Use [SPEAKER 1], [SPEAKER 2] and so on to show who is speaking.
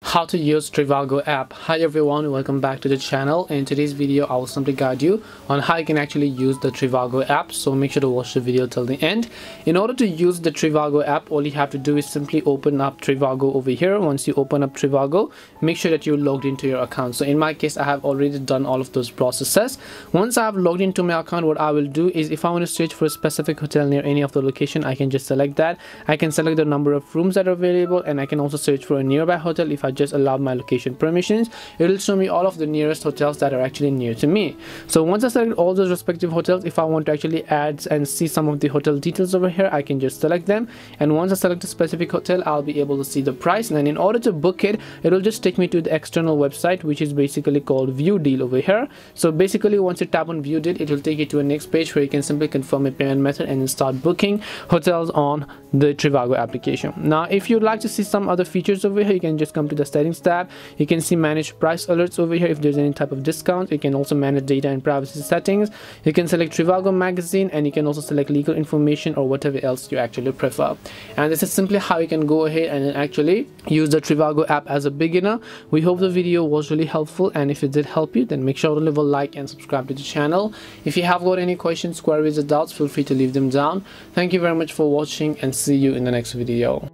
[SPEAKER 1] How to use Trivago app. Hi everyone, welcome back to the channel. In today's video I will simply guide you on how you can actually use the Trivago app, so make sure to watch the video till the end. In order to use the Trivago app, all you have to do is simply open up Trivago over here. Once you open up Trivago, make sure that you're logged into your account. So in my case, I have already done all of those processes. Once I have logged into my account, what I will do is, if I want to search for a specific hotel near any of the location, I can just select that. I can select the number of rooms that are available, and I can also search for a nearby hotel. If I just allow my location permissions, it will show me all of the nearest hotels that are actually near to me. So once I select all those respective hotels, if I want to actually add and see some of the hotel details over here, I can just select them, and once I select a specific hotel, I'll be able to see the price. And then in order to book it, it will just take me to the external website, which is basically called View Deal over here. So basically, once you tap on View Deal, it will take you to a next page where you can simply confirm a payment method and then start booking hotels on the Trivago application. Now if you'd like to see some other features over here, you can just come to the settings tab. You can see manage price alerts over here if there's any type of discount. You can also manage data and privacy settings. You can select Trivago magazine, and you can also select legal information or whatever else you actually prefer. And this is simply how you can go ahead and actually use the Trivago app as a beginner. We hope the video was really helpful, and if it did help you, then make sure to leave a like and subscribe to the channel. If you have got any questions, queries or doubts, feel free to leave them down. Thank you very much for watching, and see you in the next video.